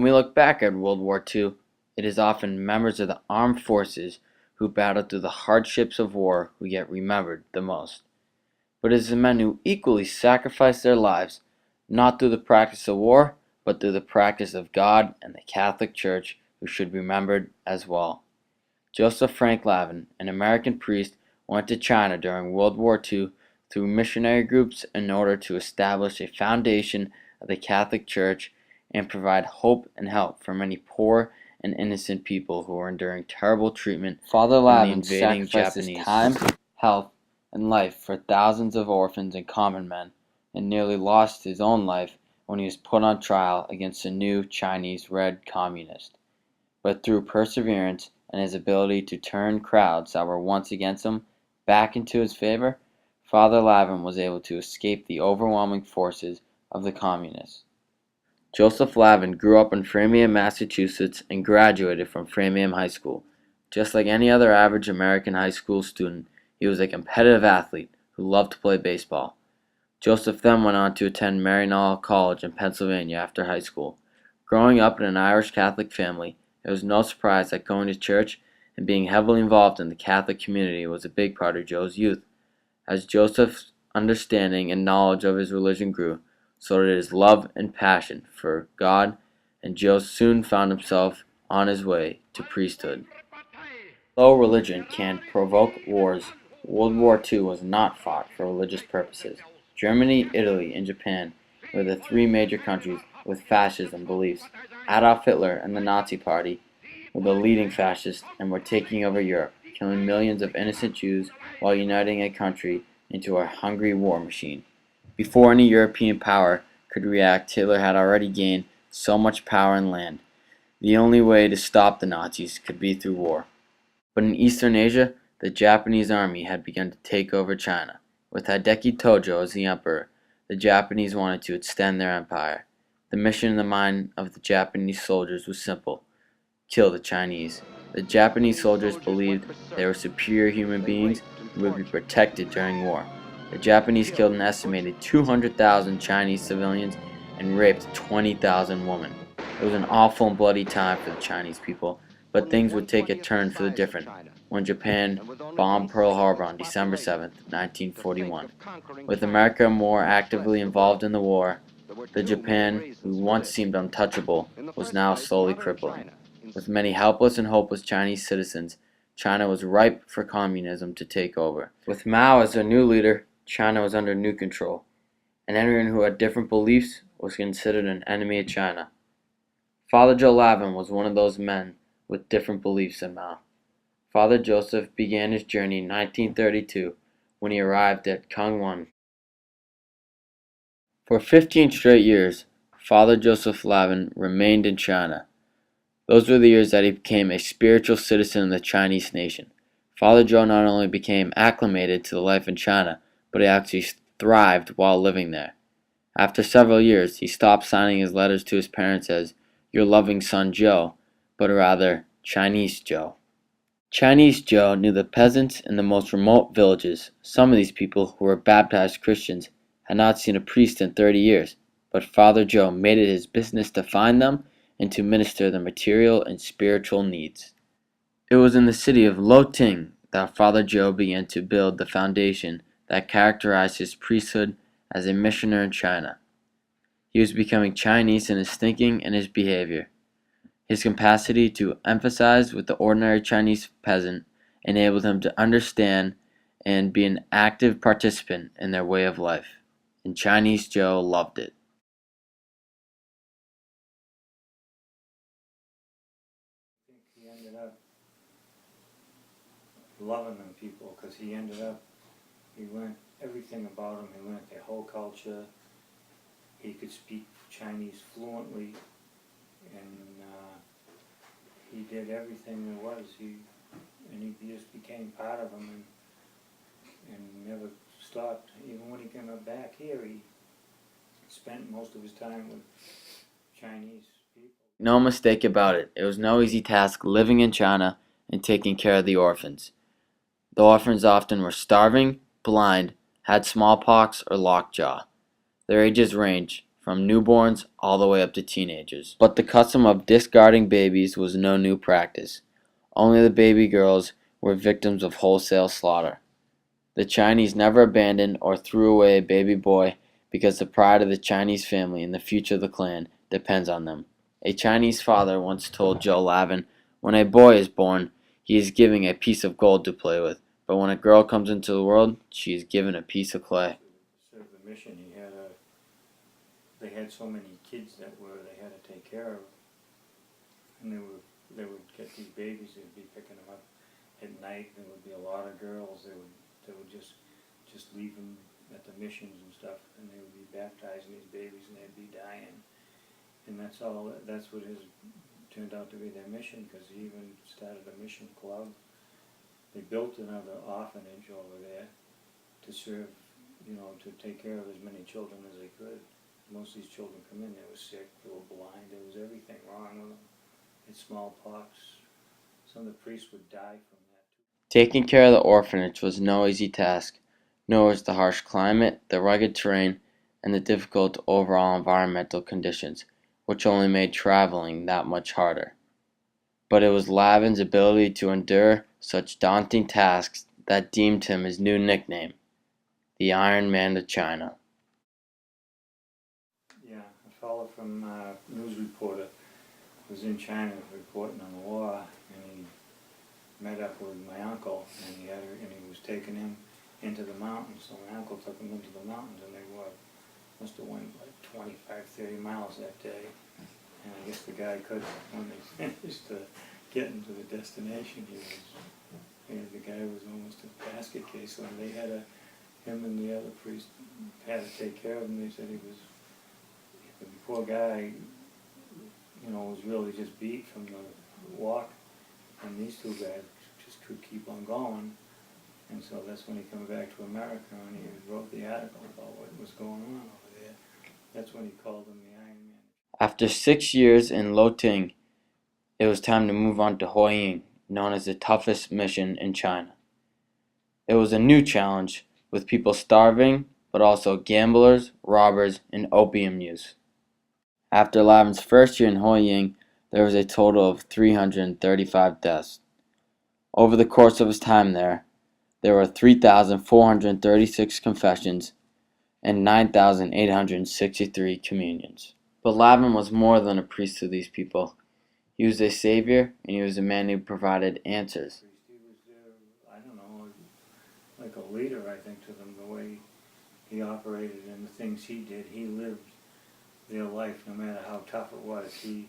we look back at World War II, it is often members of the armed forces who battled through the hardships of war who get remembered the most. But it is the men who equally sacrificed their lives, not through the practice of war, but through the practice of God and the Catholic Church, who should be remembered as well. Joseph Frank Lavin, an American priest, went to China during World War II through missionary groups in order to establish a foundation of the Catholic Church and provide hope and help for many poor and innocent people who were enduring terrible treatment. Father Lavin sacrificed his time, health, and life for thousands of orphans and common men, and nearly lost his own life when he was put on trial against the new Chinese Red Communist. But through perseverance and his ability to turn crowds that were once against him back into his favor, Father Lavin was able to escape the overwhelming forces of the communists. Joseph Lavin grew up in Framingham, Massachusetts, and graduated from Framingham High School. Just like any other average American high school student, he was a competitive athlete who loved to play baseball. Joseph then went on to attend Maryknoll College in Pennsylvania after high school. Growing up in an Irish Catholic family, it was no surprise that going to church and being heavily involved in the Catholic community was a big part of Joe's youth. As Joseph's understanding and knowledge of his religion grew, so did his love and passion for God, and Joe soon found himself on his way to priesthood. Though religion can provoke wars, World War II was not fought for religious purposes. Germany, Italy, and Japan were the three major countries with fascism beliefs. Adolf Hitler and the Nazi Party were the leading fascists and were taking over Europe, killing millions of innocent Jews while uniting a country into a hungry war machine. Before any European power could react, Hitler had already gained so much power and land. The only way to stop the Nazis could be through war. But in Eastern Asia, the Japanese army had begun to take over China. With Hideki Tojo as the emperor, the Japanese wanted to extend their empire. The mission in the mind of the Japanese soldiers was simple: kill the Chinese. The Japanese soldiers believed they were superior human beings who would be protected during war. The Japanese killed an estimated 200,000 Chinese civilians and raped 20,000 women. It was an awful and bloody time for the Chinese people, but things would take a turn for the different when Japan bombed Pearl Harbor on December 7, 1941. With America more actively involved in the war, the Japan, who once seemed untouchable, was now slowly crippling. With many helpless and hopeless Chinese citizens, China was ripe for communism to take over. With Mao as their new leader, China was under new control, and anyone who had different beliefs was considered an enemy of China. Father Joe Lavin was one of those men with different beliefs than Mao. Father Joseph began his journey in 1932 when he arrived at Kangwon. For 15 straight years, Father Joseph Lavin remained in China. Those were the years that he became a spiritual citizen of the Chinese nation. Father Joe not only became acclimated to the life in China, but he actually thrived while living there. After several years, he stopped signing his letters to his parents as "Your loving son Joe," but rather Chinese Joe. Chinese Joe knew the peasants in the most remote villages. Some of these people, who were baptized Christians, had not seen a priest in 30 years, but Father Joe made it his business to find them and to minister their material and spiritual needs. It was in the city of Loting that Father Joe began to build the foundation that characterized his priesthood as a missioner in China. He was becoming Chinese in his thinking and his behavior. His capacity to empathize with the ordinary Chinese peasant enabled him to understand and be an active participant in their way of life, and Chinese Joe loved it. He ended up loving them people because he learned everything about them. He learned their whole culture. He could speak Chinese fluently, and he did everything there was. He just became part of them and never stopped. Even when he came back here, he spent most of his time with Chinese people. No mistake about it, it was no easy task living in China and taking care of the orphans. The orphans often were starving, blind, had smallpox, or lockjaw. Their ages ranged from newborns all the way up to teenagers. But the custom of discarding babies was no new practice. Only the baby girls were victims of wholesale slaughter. The Chinese never abandoned or threw away a baby boy because the pride of the Chinese family and the future of the clan depends on them. A Chinese father once told Joe Lavin, "When a boy is born, he is given a piece of gold to play with, but when a girl comes into the world, she is given a piece of clay." Served the mission. They had so many kids that they had to take care of, and they would get these babies. They'd be picking them up at night. There would be a lot of girls. They would just leave them at the missions and stuff, and they would be baptizing these babies, and they'd be dying. And that's what has turned out to be their mission, because he even started a mission club. They built another orphanage over there to serve, to take care of as many children as they could. Most of these children come in, they were sick, they were blind, there was everything wrong with them. They had smallpox. Some of the priests would die from that. Taking care of the orphanage was no easy task, nor was the harsh climate, the rugged terrain, and the difficult overall environmental conditions, which only made traveling that much harder. But it was Lavin's ability to endure such daunting tasks that deemed him his new nickname, the Iron Man of China. Yeah, a fellow from news reporter was in China reporting on the war, and he met up with my uncle, and he was taking him into the mountains. So my uncle took him into the mountains, and they must have went like 25, 30 miles that day. And I guess the guy couldn't, when they finished getting to the destination, the guy was almost a basket case. So they him and the other priest had to take care of him. They said the poor guy, was really just beat from the walk, and these two guys just could keep on going. And so that's when he came back to America, and he wrote the article about what was going on over there. That's when he called him the Iron Man. After 6 years in Loting, it was time to move on to Huiying, known as the toughest mission in China. It was a new challenge, with people starving, but also gamblers, robbers, and opium use. After Lavin's first year in Huiying, there was a total of 335 deaths. Over the course of his time there were 3,436 confessions and 9,863 communions. But Lavin was more than a priest to these people. He was a savior, and he was a man who provided answers. He was like a leader, I think, to them, the way he operated and the things he did. He lived their life, no matter how tough it was. He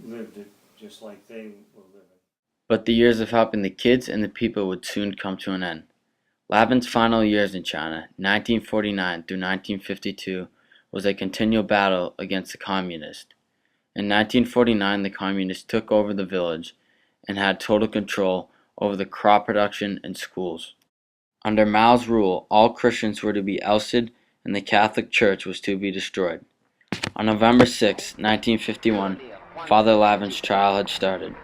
lived it just like they were living. But the years of helping the kids and the people would soon come to an end. Lavin's final years in China, 1949 through 1952, was a continual battle against the communists. In 1949, the communists took over the village and had total control over the crop production and schools. Under Mao's rule, all Christians were to be ousted and the Catholic Church was to be destroyed. On November 6, 1951, Father Lavin's trial had started.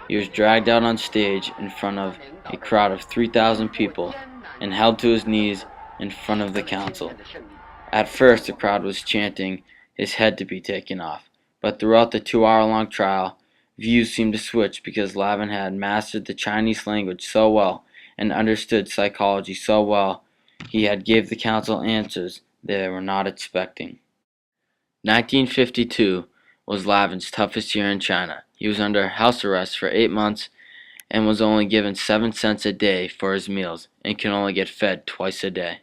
He was dragged out on stage in front of a crowd of 3,000 people and held to his knees in front of the council. At first, the crowd was chanting his head to be taken off, but throughout the 2-hour-long trial, views seemed to switch because Lavin had mastered the Chinese language so well and understood psychology so well, he had gave the council answers they were not expecting. 1952 was Lavin's toughest year in China. He was under house arrest for 8 months and was only given 7 cents a day for his meals and could only get fed twice a day.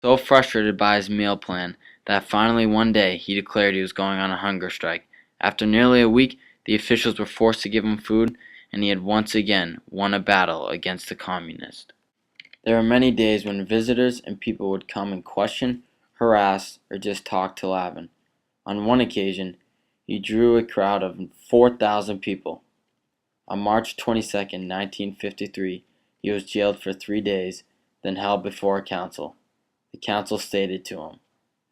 So frustrated by his meal plan that finally one day he declared he was going on a hunger strike. After nearly a week, the officials were forced to give him food, and he had once again won a battle against the communists. There were many days when visitors and people would come and question, harass, or just talk to Lavin. On one occasion, he drew a crowd of 4,000 people. On March 22, 1953, he was jailed for 3 days, then held before a council. The council stated to him,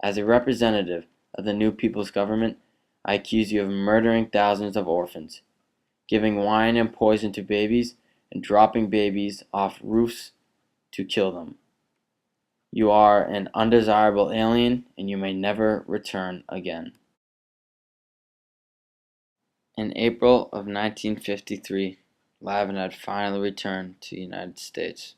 "As a representative of the new people's government, I accuse you of murdering thousands of orphans, giving wine and poison to babies, and dropping babies off roofs to kill them. You are an undesirable alien, and you may never return again. In April of 1953, Lavin had finally returned to the United States.